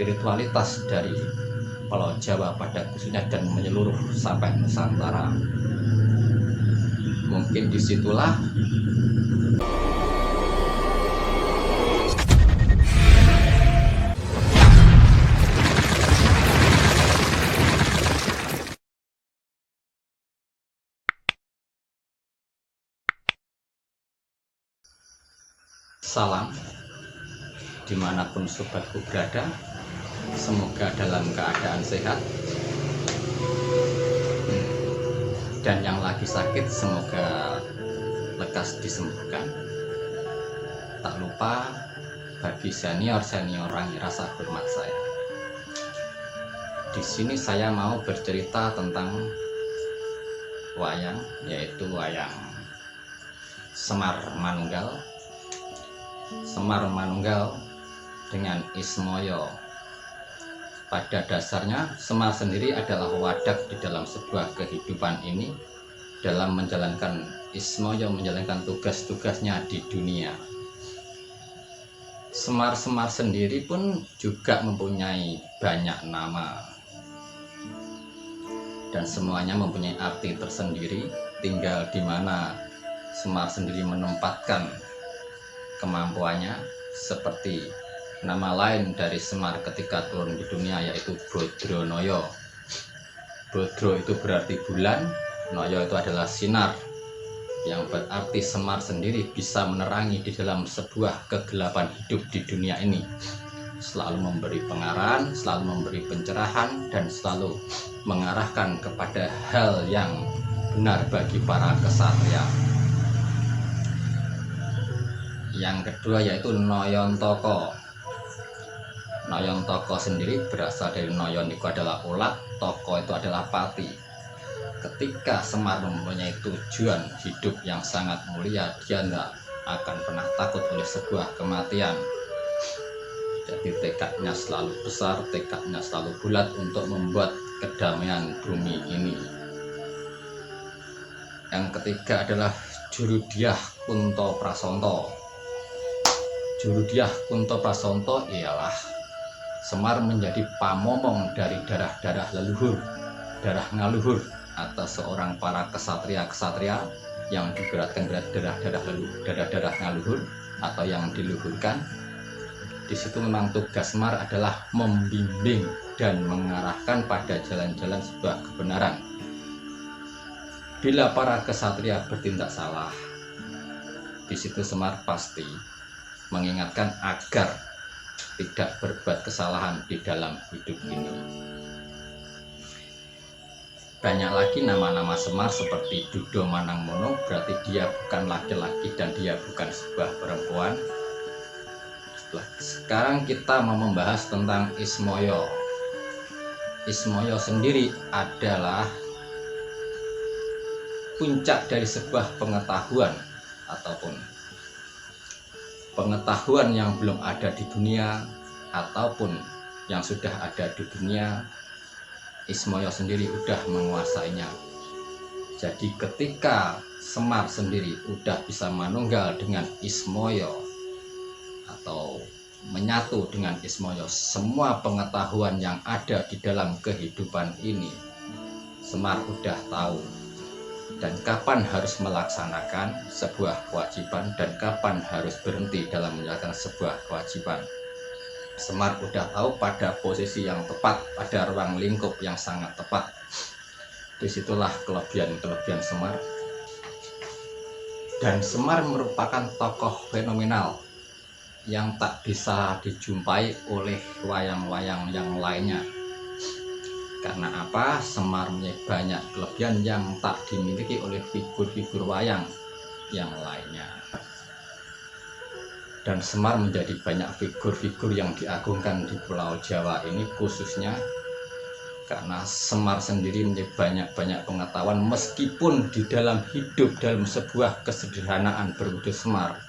spiritualitas dari Pulau Jawa pada khususnya dan menyeluruh sampai Nusantara. Mungkin disitulah salam dimanapun sobatku berada, semoga dalam keadaan sehat, dan yang lagi sakit semoga lekas disembuhkan. Tak lupa bagi senior orang rasa hormat saya. Di sini saya mau bercerita tentang wayang, yaitu wayang Semar Manunggal. Semar Manunggal dengan Ismoyo. Pada dasarnya Semar sendiri adalah wadak di dalam sebuah kehidupan ini dalam menjalankan Ismoyo, menjalankan tugas-tugasnya di dunia. Semar-semar sendiri pun juga mempunyai banyak nama dan semuanya mempunyai arti tersendiri, tinggal di mana Semar sendiri menempatkan kemampuannya. Seperti nama lain dari Semar ketika turun di dunia yaitu Bodronoyo. Bodro itu berarti bulan, Noyo itu adalah sinar, yang berarti Semar sendiri bisa menerangi di dalam sebuah kegelapan hidup di dunia ini, selalu memberi pengarahan, selalu memberi pencerahan, dan selalu mengarahkan kepada hal yang benar bagi para kesatria. Yang kedua yaitu Noyontoko. Noyontoko sendiri berasal dari Noyon itu adalah ulat, toko itu adalah pati. Ketika Semar mempunyai tujuan hidup yang sangat mulia, dia tidak akan pernah takut oleh sebuah kematian. Jadi tekadnya selalu besar, tekadnya selalu bulat untuk membuat kedamaian bumi ini. Yang ketiga adalah Jurudyah Kunto Prasonto. Jurudyah Kunto Prasonto ialah Semar menjadi pamomong dari darah-darah leluhur, darah ngaluhur, atau seorang para kesatria-kesatria yang diberatkan darah-darah ngaluhur atau yang diluhurkan. Di situ memang tugas Semar adalah membimbing dan mengarahkan pada jalan-jalan sebuah kebenaran. Bila para kesatria bertindak salah, di situ Semar pasti mengingatkan agar tidak berbuat kesalahan di dalam hidup ini. Banyak lagi nama-nama Semar seperti Dudo Manangmono, berarti dia bukan laki-laki dan dia bukan sebuah perempuan. Sekarang kita mau membahas tentang Ismoyo. Ismoyo sendiri adalah puncak dari sebuah pengetahuan ataupun pengetahuan yang belum ada di dunia ataupun yang sudah ada di dunia. Ismoyo sendiri udah menguasainya. Jadi ketika Semar sendiri udah bisa manunggal dengan Ismoyo atau menyatu dengan Ismoyo, semua pengetahuan yang ada di dalam kehidupan ini Semar udah tahu, dan kapan harus melaksanakan sebuah kewajiban dan kapan harus berhenti dalam menjalankan sebuah kewajiban. Semar udah tahu pada posisi yang tepat, pada ruang lingkup yang sangat tepat. Disitulah kelebihan Semar. Dan Semar merupakan tokoh fenomenal yang tak bisa dijumpai oleh wayang-wayang yang lainnya. Karena apa? Semar mempunyai banyak kelebihan yang tak dimiliki oleh figur-figur wayang yang lainnya. Dan Semar menjadi banyak figur-figur yang diagungkan di Pulau Jawa ini khususnya karena Semar sendiri mempunyai banyak pengetahuan, meskipun di dalam hidup dalam sebuah kesederhanaan berwujud Semar,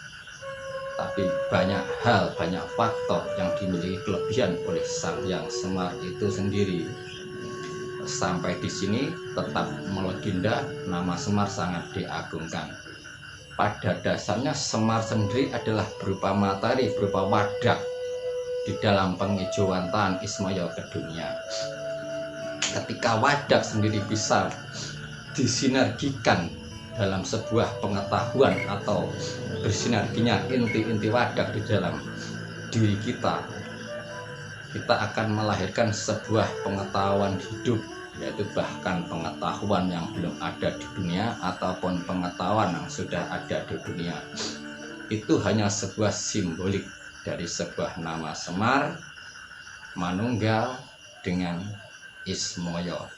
tapi banyak hal, banyak faktor yang dimiliki kelebihan oleh Sang Hyang Semar itu sendiri. Sampai di sini tetap melegenda, nama Semar sangat diagungkan. Pada dasarnya Semar sendiri adalah berupa materi, berupa wadak di dalam pengejauhan Ismoyo ke dunia. Ketika wadah sendiri bisa disinergikan dalam sebuah pengetahuan atau bersinerginya inti-inti wadah di dalam diri kita, kita akan melahirkan sebuah pengetahuan hidup, yaitu bahkan pengetahuan yang belum ada di dunia ataupun pengetahuan yang sudah ada di dunia. Itu hanya sebuah simbolik dari sebuah nama Semar manunggal dengan Ismoyo.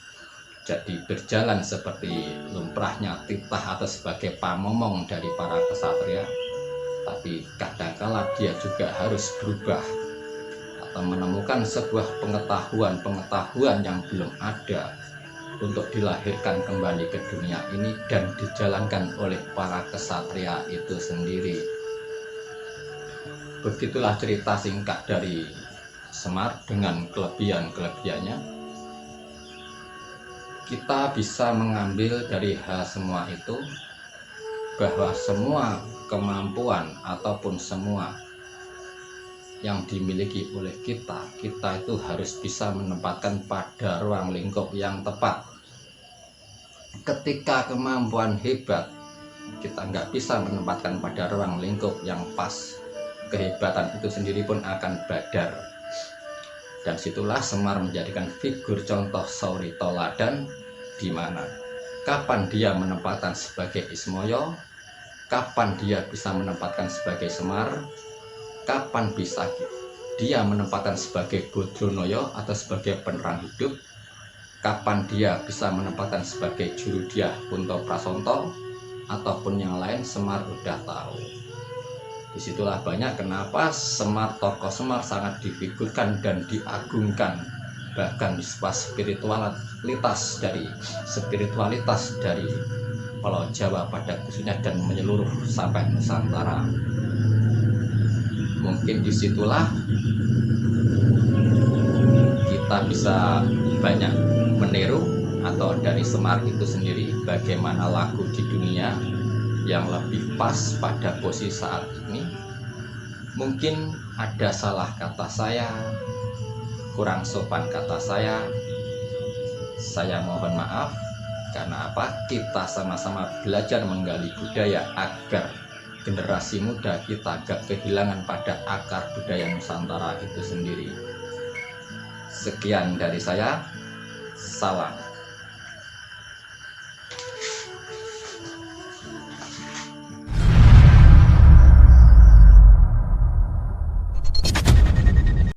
Jadi berjalan seperti lumrahnya titah atau sebagai pamomong dari para kesatria, tapi kadangkala dia juga harus berubah atau menemukan sebuah pengetahuan yang belum ada untuk dilahirkan kembali ke dunia ini dan dijalankan oleh para kesatria itu sendiri. Begitulah cerita singkat dari Semar dengan kelebihan-kelebihannya. Kita bisa mengambil dari hal semua itu bahwa semua kemampuan ataupun semua yang dimiliki oleh kita itu harus bisa menempatkan pada ruang lingkup yang tepat. Ketika kemampuan hebat kita nggak bisa menempatkan pada ruang lingkup yang pas, kehebatan itu sendiri pun akan badar. Dan situlah Semar menjadikan figur contoh suri toladan, di mana kapan dia menempatkan sebagai Ismoyo, kapan dia bisa menempatkan sebagai Semar, kapan bisa dia menempatkan sebagai Bodronoyo atau sebagai penerang hidup, kapan dia bisa menempatkan sebagai Jurudyah Punto Prasonto ataupun yang lain, Semar udah tahu. Disitulah banyak kenapa Semar, tokoh Semar sangat difigurkan dan diagungkan, bahkan di sebuah spiritualitas dari Pulau Jawa pada khususnya dan menyeluruh sampai Nusantara. Mungkin disitulah kita bisa banyak meniru atau dari Semar itu sendiri bagaimana lagu di dunia yang lebih pas pada posisi saat ini. Mungkin ada salah kata saya, kurang sopan kata saya mohon maaf. Karena apa? Kita sama-sama belajar menggali budaya agar generasi muda kita gak kehilangan pada akar budaya Nusantara itu sendiri. Sekian dari saya, salam.